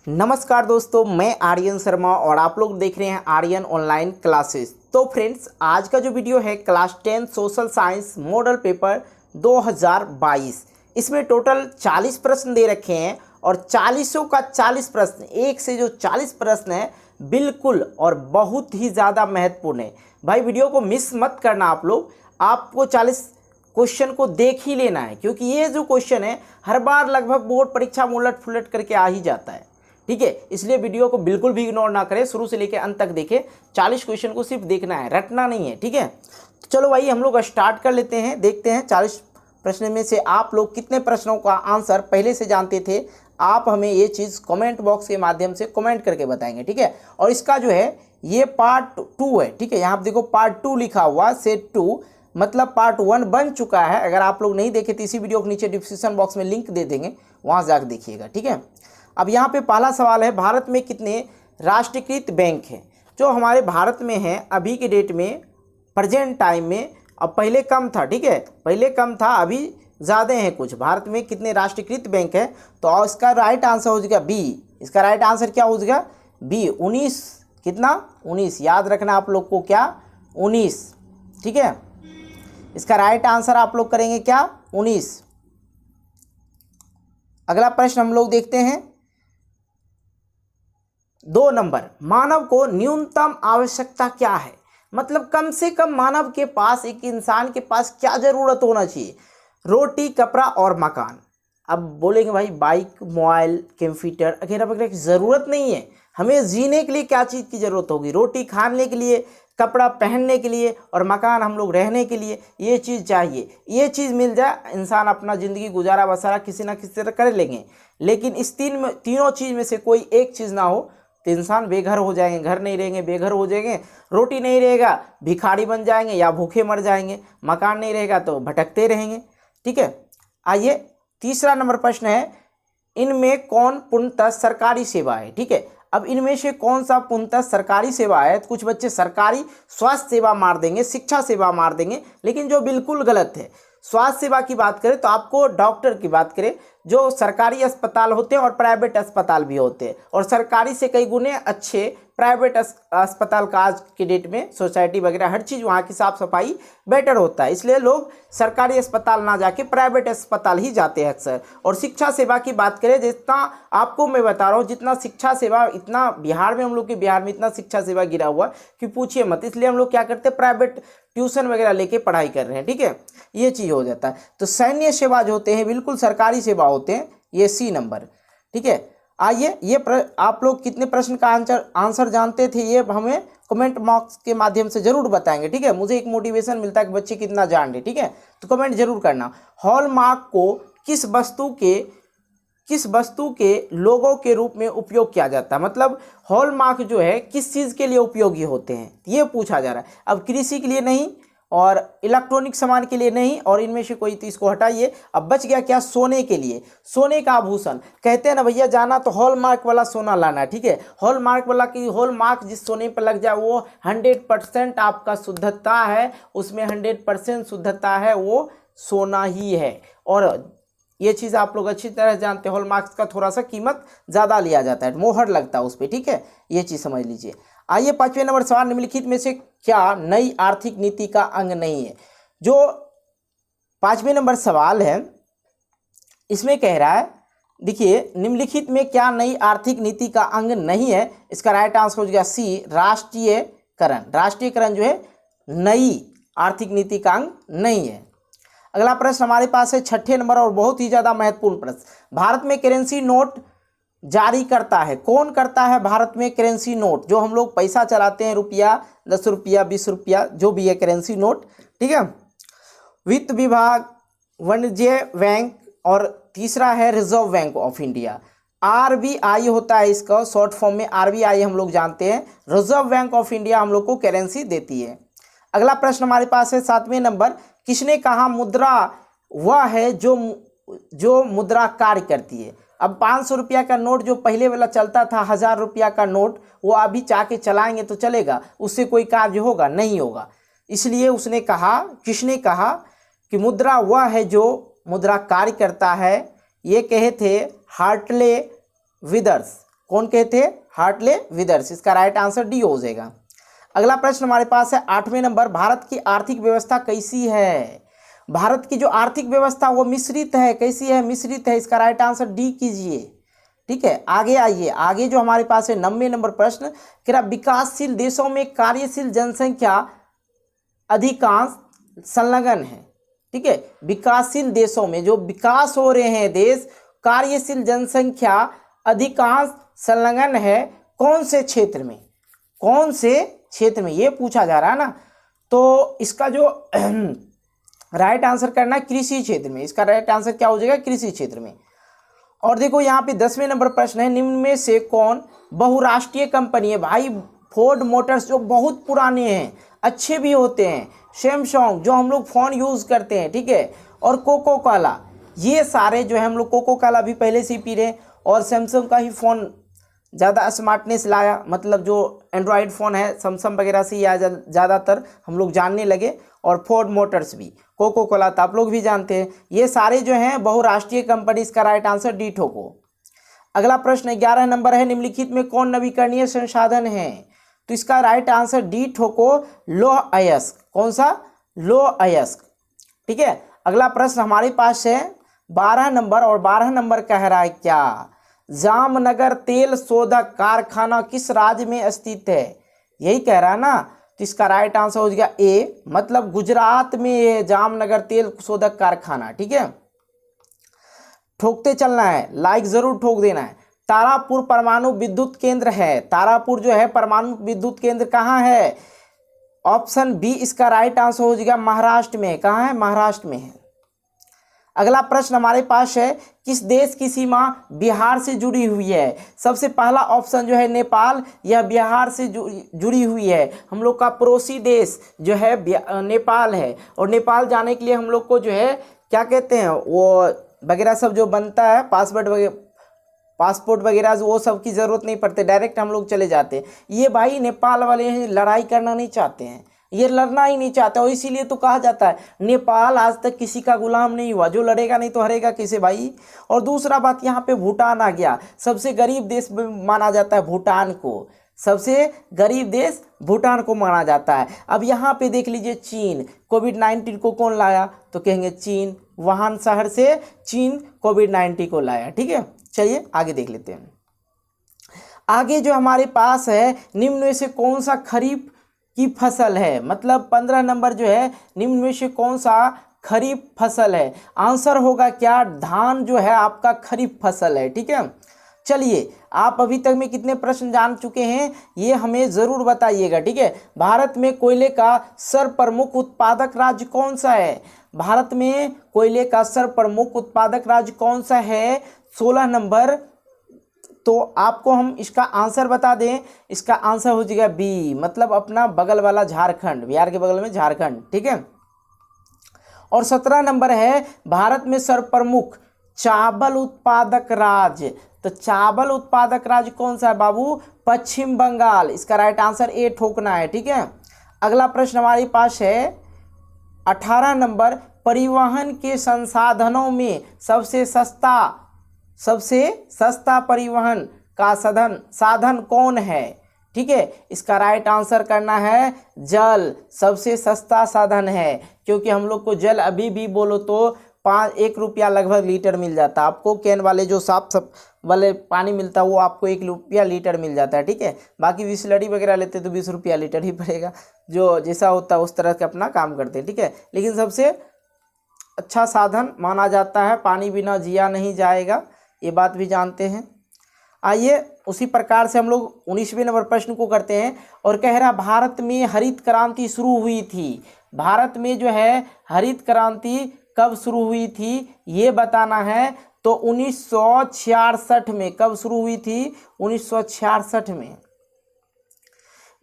नमस्कार दोस्तों, मैं आर्यन शर्मा और आप लोग देख रहे हैं आर्यन ऑनलाइन क्लासेस। तो फ्रेंड्स, आज का जो वीडियो है class 10 social science model paper 2022, इसमें टोटल 40 प्रश्न दे रखे हैं और 40 का 40 प्रश्न, एक से जो 40 प्रश्न है बिल्कुल और बहुत ही ज़्यादा महत्वपूर्ण है। भाई वीडियो को मिस मत करना आप लोग, आपको 40 क्वेश्चन को देख ही लेना है, क्योंकि ये जो क्वेश्चन है हर बार लगभग बोर्ड परीक्षा में उलट फुलट करके आ ही जाता है। ठीक है, इसलिए वीडियो को बिल्कुल भी इग्नोर ना करें, शुरू से लेकर अंत तक देखें। 40 क्वेश्चन को सिर्फ देखना है, रटना नहीं है। ठीक है, तो चलो भाई हम लोग स्टार्ट कर लेते हैं। देखते हैं 40 प्रश्न में से आप लोग कितने प्रश्नों का आंसर पहले से जानते थे। आप हमें ये चीज़ कमेंट बॉक्स के माध्यम से कमेंट करके बताएंगे। ठीक है, और इसका जो है ये पार्ट 2 है। ठीक है, यहाँ पर देखो पार्ट 2 लिखा हुआ, सेट 2 मतलब पार्ट 1 बन चुका है। अगर आप लोग नहीं देखे तो इसी वीडियो के नीचे डिस्क्रिप्शन बॉक्स में लिंक दे देंगे, वहाँ जाकर देखिएगा। ठीक है, अब यहाँ पे पहला सवाल है, भारत में कितने राष्ट्रीयकृत बैंक हैं? जो हमारे भारत में हैं अभी के डेट में, प्रेजेंट टाइम में। अब पहले कम था, ठीक है, पहले कम था, अभी ज़्यादा हैं कुछ। भारत में कितने राष्ट्रीयकृत बैंक है? तो इसका राइट आंसर हो जाएगा बी। इसका राइट आंसर क्या हो जाएगा? बी, 19। कितना? 19। याद रखना आप लोग को, क्या? 19। ठीक है, इसका राइट आंसर आप लोग करेंगे क्या? 19। अगला प्रश्न हम लोग देखते हैं 2 नंबर। मानव को न्यूनतम आवश्यकता क्या है? मतलब कम से कम मानव के पास, एक इंसान के पास क्या जरूरत होना चाहिए? रोटी, कपड़ा और मकान। अब बोलेंगे भाई बाइक, मोबाइल, कंप्यूटर वगैरह वगैरह की ज़रूरत नहीं है। हमें जीने के लिए क्या चीज़ की ज़रूरत होगी? रोटी खाने के लिए, कपड़ा पहनने के लिए और मकान हम लोग रहने के लिए। ये चीज़ चाहिए, ये चीज़ मिल जाए, इंसान अपना ज़िंदगी गुजारा बसारा किसी ना किसी तरह कर लेंगे। लेकिन इस तीनों चीज़ में से कोई एक चीज़ ना हो तो इंसान बेघर हो जाएंगे। घर नहीं रहेंगे, बेघर हो जाएंगे। रोटी नहीं रहेगा, भिखारी बन जाएंगे या भूखे मर जाएंगे। मकान नहीं रहेगा तो भटकते रहेंगे। ठीक है, आइए तीसरा नंबर प्रश्न है, इनमें कौन पूर्णतः सरकारी सेवा है? ठीक है, अब इनमें से कौन सा पूर्णतः सरकारी सेवा है? कुछ बच्चे सरकारी स्वास्थ्य सेवा मार देंगे, शिक्षा सेवा मार देंगे, लेकिन जो बिल्कुल गलत है। स्वास्थ्य सेवा की बात करें तो आपको डॉक्टर की बात करें, जो सरकारी अस्पताल होते हैं और प्राइवेट अस्पताल भी होते हैं, और सरकारी से कई गुने अच्छे प्राइवेट अस्पताल का आज के डेट में सोसाइटी वगैरह हर चीज़ वहाँ की साफ़ सफाई बेटर होता है। इसलिए लोग सरकारी अस्पताल ना जाके प्राइवेट अस्पताल ही जाते हैं अक्सर। और शिक्षा सेवा की बात करें, जितना आपको मैं बता रहा हूँ, जितना शिक्षा सेवा, इतना बिहार में, हम लोग के बिहार में इतना शिक्षा सेवा गिरा हुआ कि पूछिए मत। इसलिए हम लोग क्या करते हैं, प्राइवेट ट्यूशन वगैरह लेके पढ़ाई कर रहे हैं। ठीक है, ये चीज़ हो जाता है। तो सैन्य सेवा जो होते हैं बिल्कुल सरकारी सेवा होते हैं, ये सी नंबर। ठीक है, आइए ये आप लोग कितने प्रश्न का आंसर जानते थे, ये हमें कमेंट बॉक्स के माध्यम से जरूर बताएंगे। ठीक है, मुझे एक मोटिवेशन मिलता है कि बच्चे कितना जान रहे। ठीक है, तो कमेंट जरूर करना। हॉलमार्क को किस वस्तु के लोगों के रूप में उपयोग किया जाता है? मतलब हॉलमार्क जो है किस चीज़ के लिए उपयोगी होते हैं, ये पूछा जा रहा है। अब कृषि के लिए नहीं और इलेक्ट्रॉनिक सामान के लिए नहीं, और इनमें से कोई, तो इसको हटाइए। अब बच गया क्या? सोने के लिए। सोने का आभूषण कहते हैं ना भैया, जाना तो हॉलमार्क वाला सोना लाना। ठीक है, हॉलमार्क वाला की हॉलमार्क जिस सोने पर लग जाए वो 100% आपका शुद्धता है, उसमें 100% शुद्धता है, वो सोना ही है। और ये चीज़ आप लोग अच्छी तरह जानते हैं, हॉलमार्क्स का थोड़ा सा कीमत ज़्यादा लिया जाता है, मोहर लगता है उस पर। ठीक है, ये चीज़ समझ लीजिए। आइए 5वें नंबर सवाल, निम्नलिखित में से क्या नई आर्थिक नीति का अंग नहीं है? जो 5वें नंबर सवाल है, इसमें कह रहा है, देखिए, निम्नलिखित में क्या नई आर्थिक नीति का अंग नहीं है? इसका राइट आंसर हो जाएगा सी, राष्ट्रीयकरण। राष्ट्रीयकरण जो है नई आर्थिक नीति का अंग नहीं है। अगला प्रश्न हमारे पास है 6ठे नंबर और बहुत ही ज़्यादा महत्वपूर्ण प्रश्न। भारत में करेंसी नोट जारी करता है कौन? करता है भारत में करेंसी नोट, जो हम लोग पैसा चलाते हैं, रुपया, 10 रुपया, 20 रुपया, जो भी है करेंसी नोट। ठीक है, वित्त विभाग, वाणिज्य बैंक, और तीसरा है reserve bank of India. RBI होता है इसका शॉर्ट फॉर्म में, RBI हम लोग जानते हैं। रिजर्व बैंक ऑफ इंडिया हम लोग को करेंसी देती है। अगला प्रश्न हमारे पास है 7वें नंबर, किसने कहा मुद्रा वह है जो मुद्रा कार्य करती है? अब 500 रुपया का नोट जो पहले वाला चलता था, 1000 रुपया का नोट, वो अभी चाके चलाएंगे तो चलेगा? उससे कोई कार्य होगा? नहीं होगा। इसलिए उसने कहा, किसने कहा कि मुद्रा वह है जो मुद्रा कार्य करता है? ये कहे थे हार्टले विदर्स। कौन कहते हैं? Hartley withers. इसका राइट आंसर डी हो जाएगा। अगला प्रश्न हमारे पास है 8वें नंबर, भारत की आर्थिक व्यवस्था कैसी है? भारत की जो आर्थिक व्यवस्था वो मिश्रित है। कैसी है? मिश्रित है। इसका राइट आंसर डी कीजिए। ठीक है, आगे आइए। आगे जो हमारे पास है 90 नंबर प्रश्न, क्या विकासशील देशों में कार्यशील जनसंख्या अधिकांश संलग्न है? ठीक है, विकासशील देशों में जो विकास हो रहे हैं देश, कार्यशील जनसंख्या अधिकांश संलग्न है कौन से क्षेत्र में? कौन से क्षेत्र में, ये पूछा जा रहा है ना। तो इसका जो राइट आंसर करना है कृषि क्षेत्र में। इसका राइट आंसर क्या हो जाएगा? कृषि क्षेत्र में। और देखो यहाँ पे 10वें नंबर प्रश्न है, निम्न में से कौन बहुराष्ट्रीय कंपनी है? भाई फोर्ड मोटर्स जो बहुत पुराने हैं, अच्छे भी होते हैं, सैमसंग जो हम लोग फ़ोन यूज़ करते हैं, ठीक है, और कोको कोला, ये सारे जो है हम लोग कोको कोला भी पहले से ही पी रहे हैं, और सैमसंग का ही फ़ोन ज़्यादा स्मार्टनेस लाया, मतलब जो एंड्रॉयड फ़ोन है सैमसंग वगैरह से या ज़्यादातर हम लोग जानने लगे, और फोर्ड मोटर्स भी, कोको कोला तो आप लोग भी जानते हैं। ये सारे जो हैं बहुराष्ट्रीय कंपनी। इसका राइट आंसर डी ठोको। अगला प्रश्न 11 नंबर है, निम्नलिखित में कौन नवीकरणीय संसाधन है? तो इसका राइट आंसर डी ठोको, लौह अयस्क। कौन सा? लौह अयस्क। ठीक है, अगला प्रश्न हमारे पास है 12 नंबर, और 12 नंबर कह रहा है क्या? जामनगर तेल शोधक कारखाना किस राज्य में स्थित है? यही कह रहा है ना। तो इसका राइट आंसर हो जाएगा ए, मतलब गुजरात में ये जामनगर तेल शोधक कारखाना। ठीक है, ठोकते चलना है, लाइक जरूर ठोक देना है। तारापुर परमाणु विद्युत केंद्र है। तारापुर जो है परमाणु विद्युत केंद्र कहाँ है? ऑप्शन बी इसका राइट आंसर हो जाएगा महाराष्ट्र में। कहाँ है? महाराष्ट्र में है। अगला प्रश्न हमारे पास है, किस देश की सीमा बिहार से जुड़ी हुई है? सबसे पहला ऑप्शन जो है नेपाल, यह बिहार से जुड़ी हुई है। हम लोग का पड़ोसी देश जो है नेपाल है, और नेपाल जाने के लिए हम लोग को जो है क्या कहते हैं, वो वगैरह सब जो बनता है, पासपोर्ट वगैरह वो सब की ज़रूरत नहीं पड़ती, डायरेक्ट हम लोग चले जाते हैं। ये भाई नेपाल वाले हैं, लड़ाई करना नहीं चाहते हैं, ये लड़ना ही नहीं चाहता, और इसीलिए तो कहा जाता है नेपाल आज तक किसी का गुलाम नहीं हुआ। जो लड़ेगा नहीं तो हरेगा किसे भाई। और दूसरा बात, यहाँ पे भूटान आ गया, सबसे गरीब देश माना जाता है भूटान को, सबसे गरीब देश भूटान को माना जाता है। अब यहाँ पे देख लीजिए चीन, कोविड-19 को कौन लाया? तो कहेंगे चीन, वुहान शहर से चीन कोविड-19 को लाया। ठीक है, चलिए आगे देख लेते हैं। आगे जो हमारे पास है, निम्न में से कौन सा खरीफ की फसल है? मतलब 15 नंबर जो है, निम्न में से कौन सा खरीफ फसल है? आंसर होगा क्या? धान जो है आपका खरीफ फसल है। ठीक है, चलिए आप अभी तक में कितने प्रश्न जान चुके हैं ये हमें ज़रूर बताइएगा। ठीक है, भारत में कोयले का सर्वप्रमुख उत्पादक राज्य कौन सा है? भारत में कोयले का सर्वप्रमुख उत्पादक राज्य कौन सा है? 16 नंबर। तो आपको हम इसका आंसर बता दें, इसका आंसर हो जाएगा बी, मतलब अपना बगल वाला झारखंड, बिहार के बगल में झारखंड। ठीक है, और 17 नंबर है, भारत में सर्वप्रमुख चावल उत्पादक राज्य। तो चावल उत्पादक राज्य कौन सा है बाबू? पश्चिम बंगाल। इसका राइट आंसर ए ठोकना है। ठीक है, अगला प्रश्न हमारे पास है 18 नंबर, परिवहन के संसाधनों में सबसे सस्ता परिवहन का साधन कौन है? ठीक है, इसका राइट आंसर करना है जल, सबसे सस्ता साधन है, क्योंकि हम लोग को जल अभी भी बोलो तो 1 रुपया लगभग लीटर मिल जाता है आपको। कैन वाले जो साफ वाले पानी मिलता है वो आपको 1 रुपया लीटर मिल जाता है। ठीक है, बाकी बिसलरी वगैरह लेते तो 20 रुपया लीटर ही पड़ेगा, जो जैसा होता है उस तरह के अपना काम करते हैं। ठीक है, लेकिन सबसे अच्छा साधन माना जाता है, पानी बिना जिया नहीं जाएगा, ये बात भी जानते हैं। आइए उसी प्रकार से हम लोग 19वें नंबर प्रश्न को करते हैं, और कह रहा भारत में हरित क्रांति शुरू हुई थी। भारत में जो है हरित क्रांति कब शुरू हुई थी ये बताना है। तो 1966 में। कब शुरू हुई थी? 1966 में।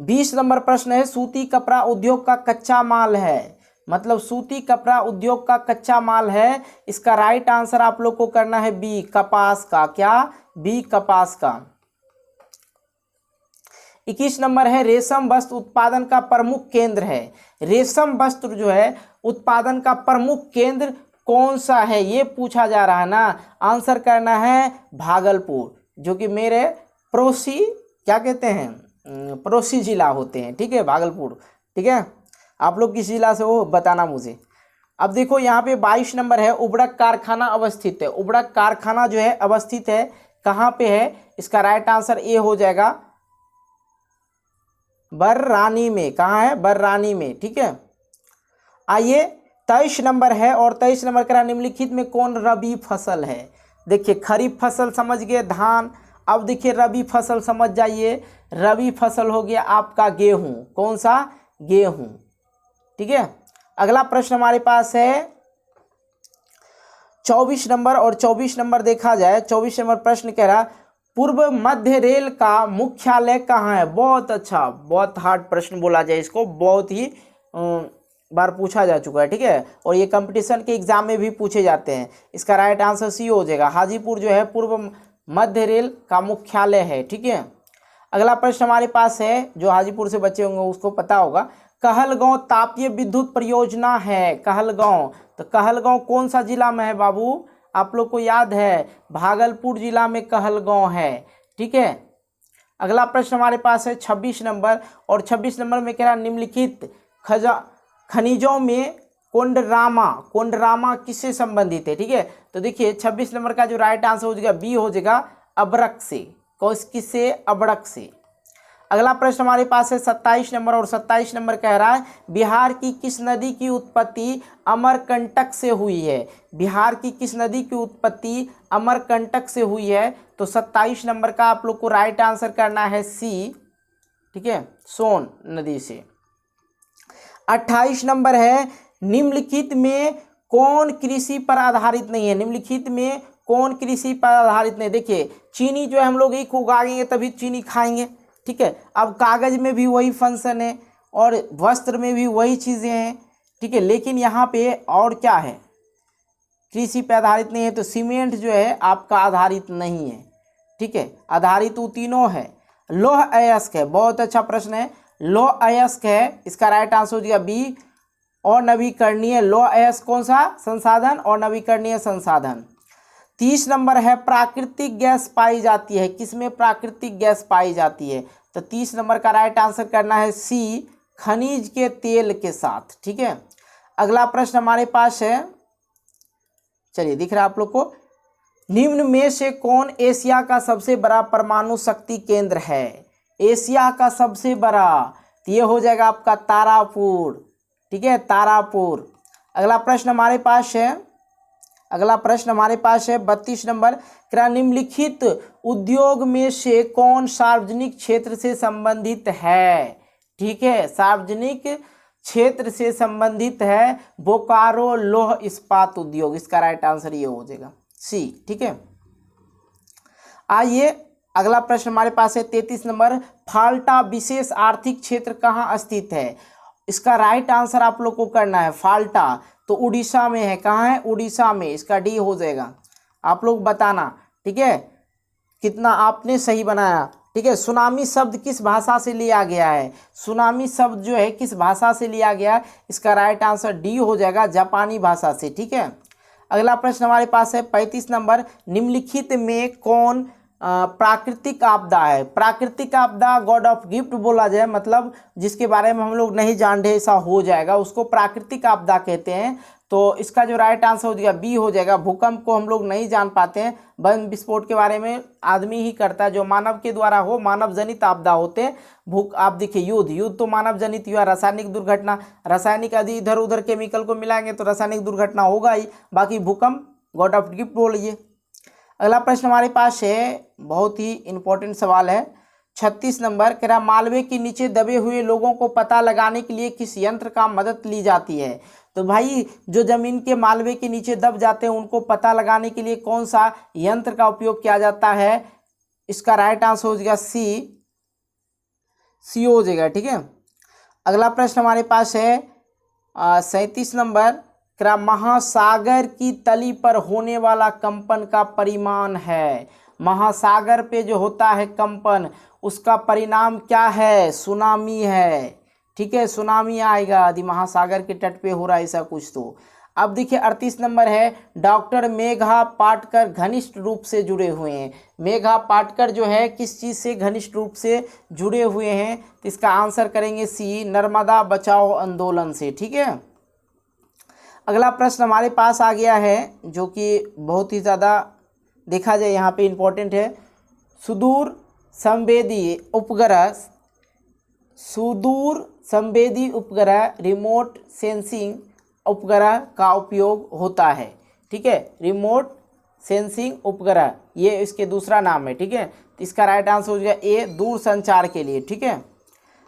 20 नंबर प्रश्न है, सूती कपड़ा उद्योग का कच्चा माल है, मतलब सूती कपड़ा उद्योग का कच्चा माल है। इसका राइट आंसर आप लोग को करना है बी, कपास का। क्या? बी, कपास का। 21 नंबर है, रेशम वस्त्र उत्पादन का प्रमुख केंद्र है। रेशम वस्त्र जो है उत्पादन का प्रमुख केंद्र कौन सा है ये पूछा जा रहा है ना। आंसर करना है भागलपुर, जो कि मेरे पड़ोसी क्या कहते हैं, पड़ोसी जिला होते हैं, ठीक है, भागलपुर, ठीक है। आप लोग किस जिला से हो बताना मुझे। अब देखो यहाँ पे 22 नंबर है, उबड़क कारखाना अवस्थित है। उबड़क कारखाना जो है अवस्थित है कहाँ पे है, इसका राइट आंसर ए हो जाएगा, बर्रानी में। कहाँ है, बर्रानी में, ठीक है। आइए 23 नंबर है, और 23 नंबर कह रहा निम्नलिखित में कौन रबी फसल है। देखिए खरीफ फसल समझ गए, धान। अब देखिए रबी फसल समझ जाइए, रबी फसल हो गया आपका गेहूं। कौन सा, गेहूं, ठीक है। अगला प्रश्न हमारे पास है 24 नंबर, और 24 नंबर देखा जाए, 24 नंबर प्रश्न कह रहा पूर्व मध्य रेल का मुख्यालय कहाँ है। बहुत अच्छा, बहुत हार्ड प्रश्न बोला जाए इसको, बहुत ही बार पूछा जा चुका है, ठीक है, और ये कंपटीशन के एग्जाम में भी पूछे जाते हैं। इसका राइट आंसर सी हो जाएगा, हाजीपुर जो है पूर्व मध्य रेल का मुख्यालय है, ठीक है। अगला प्रश्न हमारे पास है, जो हाजीपुर से बच्चे होंगे उसको पता होगा, कहलगांव तापीय विद्युत परियोजना है। कहलगांव, तो कहलगांव कौन सा जिला में है बाबू, आप लोग को याद है, भागलपुर जिला में कहलगांव है, ठीक है। अगला प्रश्न हमारे पास है 26 नंबर, और 26 नंबर में कह रहा निम्नलिखित खनिजों में कोंडरामा, कोंडरामा किससे संबंधित है, ठीक है। तो देखिए 26 नंबर का जो राइट आंसर हो जाएगा बी हो जाएगा, अब्रक से। किससे, अब्रक से। अगला प्रश्न हमारे पास है 27 नंबर, और 27 नंबर कह रहा है बिहार की किस नदी की उत्पत्ति अमरकंटक से हुई है। बिहार की किस नदी की उत्पत्ति अमरकंटक से हुई है। तो 27 नंबर का आप लोग को राइट आंसर करना है सी, ठीक है, सोन नदी से। 28 नंबर है निम्नलिखित में कौन कृषि पर आधारित नहीं है। निम्नलिखित में कौन कृषि पर आधारित नहीं। देखिए चीनी जो है हम लोग एक उगाएंगे तभी चीनी खाएंगे, ठीक है। अब कागज में भी वही फंक्शन है, और वस्त्र में भी वही चीज़ें हैं, ठीक है। लेकिन यहाँ पे और क्या है, कृषि पर आधारित नहीं है, तो सीमेंट जो है आपका आधारित नहीं है, ठीक है। आधारित वो तीनों है। लौह अयस्क है, बहुत अच्छा प्रश्न है, लौह अयस्क है, इसका राइट आंसर हो जाएगा बी, और नवीकरणीय। लौह अयस्क कौन सा, संसाधन, और नवीकरणीय संसाधन। 30 नंबर है प्राकृतिक गैस पाई जाती है, किसमें प्राकृतिक गैस पाई जाती है। तो 30 नंबर का राइट आंसर करना है सी, खनिज के तेल के साथ, ठीक है। अगला प्रश्न हमारे पास है, चलिए दिख रहा है आप लोग को, निम्न में से कौन एशिया का सबसे बड़ा परमाणु शक्ति केंद्र है। एशिया का सबसे बड़ा, तो ये हो जाएगा आपका तारापुर, ठीक है, तारापुर। अगला प्रश्न हमारे पास है, अगला प्रश्न हमारे पास है 32 नंबर, क्या निम्नलिखित उद्योग में से कौन सार्वजनिक क्षेत्र से संबंधित है, ठीक है। सार्वजनिक क्षेत्र से संबंधित है बोकारो लौह इस्पात उद्योग, इसका राइट आंसर ये हो जाएगा सी, ठीक है। आइए अगला प्रश्न हमारे पास है 33 नंबर, फाल्टा विशेष आर्थिक क्षेत्र कहाँ स्थित है। इसका राइट आंसर आप लोग को करना है फाल्टा, तो उड़ीसा में है। कहाँ है, उड़ीसा में, इसका डी हो जाएगा। आप लोग बताना, ठीक है, कितना आपने सही बनाया, ठीक है। सुनामी शब्द किस भाषा से लिया गया है। सुनामी शब्द जो है किस भाषा से लिया गया है, इसका राइट आंसर डी हो जाएगा, जापानी भाषा से, ठीक है। अगला प्रश्न हमारे पास है 35 नंबर, निम्नलिखित में कौन प्राकृतिक आपदा है। प्राकृतिक आपदा गॉड ऑफ गिफ्ट बोला जाए, मतलब जिसके बारे में हम लोग नहीं जानते ऐसा हो जाएगा, उसको प्राकृतिक आपदा कहते हैं। तो इसका जो राइट आंसर हो जाएगा बी हो जाएगा। भूकंप को हम लोग नहीं जान पाते हैं, बम विस्फोट के बारे में आदमी ही करता है, जो मानव के द्वारा हो, मानव जनित आपदा होते हैं। आप देखिए युद्ध तो मानव जनित हुआ, रासायनिक दुर्घटना, रासायनिक यदि इधर उधर केमिकल को मिलाएंगे तो रासायनिक दुर्घटना होगा ही, बाकी भूकंप गॉड ऑफ गिफ्ट बोलिए। अगला प्रश्न हमारे पास है, बहुत ही इंपॉर्टेंट सवाल है 36 नंबर, कह रहा मालवे के नीचे दबे हुए लोगों को पता लगाने के लिए किस यंत्र का मदद ली जाती है। तो भाई जो जमीन के मालवे के नीचे दब जाते हैं उनको पता लगाने के लिए कौन सा यंत्र का उपयोग किया जाता है, इसका राइट आंसर हो जाएगा सी हो जाएगा, ठीक है। अगला प्रश्न हमारे पास है 37 नंबर, क्या महासागर की तली पर होने वाला कंपन का परिमाण है। महासागर पे जो होता है कंपन, उसका परिणाम क्या है, सुनामी है, ठीक है, सुनामी आएगा यदि महासागर के तट पे हो रहा है ऐसा कुछ। तो अब देखिए 38 नंबर है, डॉक्टर मेघा पाटकर घनिष्ठ रूप से जुड़े हुए हैं। मेघा पाटकर जो है किस चीज़ से घनिष्ठ रूप से जुड़े हुए हैं, तो इसका आंसर करेंगे सी, नर्मदा बचाओ आंदोलन से। ठीक है, अगला प्रश्न हमारे पास आ गया है जो कि बहुत ही ज़्यादा देखा जाए यहाँ पे इम्पोर्टेंट है। सुदूर संवेदी उपग्रह रिमोट सेंसिंग उपग्रह का उपयोग होता है। ठीक है, रिमोट सेंसिंग उपग्रह ये इसके दूसरा नाम है। ठीक है, तो इसका राइट आंसर हो जाएगा ए, दूर संचार के लिए। ठीक है,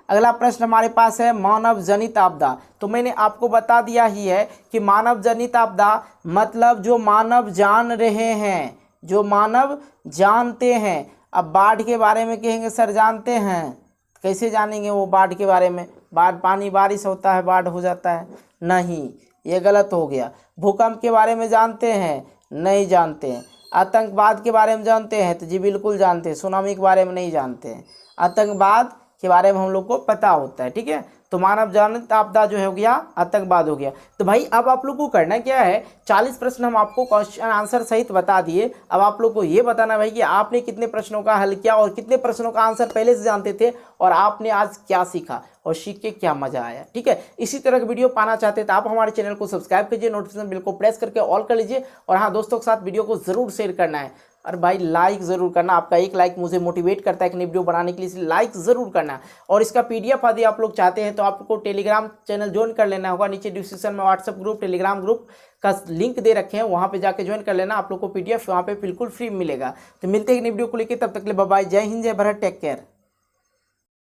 अगला प्रश्न हमारे पास है मानव जनित आपदा। तो मैंने आपको बता दिया ही है कि मानव जनित आपदा मतलब जो मानव जान रहे हैं, जो मानव जानते हैं। अब बाढ़ के बारे में कहेंगे सर जानते हैं, कैसे जानेंगे वो बाढ़ के बारे में, बाढ़ पानी बारिश होता है बाढ़ हो जाता है, नहीं, ये गलत हो गया। भूकंप के बारे में जानते हैं, नहीं जानते हैं। आतंकवाद के बारे में जानते हैं, तो जी बिल्कुल जानते हैं। सुनामी के बारे में नहीं जानते हैं, आतंकवाद के बारे में हम लोग को पता होता है। ठीक है, तो मानव जनित आपदा जो हो गया आतंकवाद हो गया। तो भाई अब आप लोग को करना क्या है, 40 प्रश्न हम आपको क्वेश्चन आंसर सहित बता दिए। अब आप लोग को ये बताना भाई कि आपने कितने प्रश्नों का हल किया और कितने प्रश्नों का आंसर पहले से जानते थे और आपने आज क्या सीखा और सीख के क्या मजा आया। ठीक है, इसी तरह का वीडियो पाना चाहते हैं तो आप हमारे चैनल को सब्सक्राइब कीजिए, नोटिफिकेशन बिल को प्रेस करके ऑल कर लीजिए और हाँ दोस्तों के साथ वीडियो को जरूर शेयर करना है। और भाई लाइक ज़रूर करना, आपका एक लाइक मुझे मोटिवेट करता है कि नई वीडियो बनाने के लिए, इसलिए लाइक ज़रूर करना। और इसका पीडीएफ यदि आप लोग चाहते हैं तो आपको टेलीग्राम चैनल ज्वाइन कर लेना होगा। नीचे डिस्क्रिप्शन में व्हाट्सएप ग्रुप टेलीग्राम ग्रुप का लिंक दे रखे हैं, वहाँ पे जाके ज्वाइन कर लेना। आप लोग को पीडीएफ वहाँ पे बिल्कुल फ्री मिलेगा। तो मिलते हैं नई वीडियो को लेकर, तब तक के लिए बाय बाय, जय हिंद, जय भारत, टेक केयर।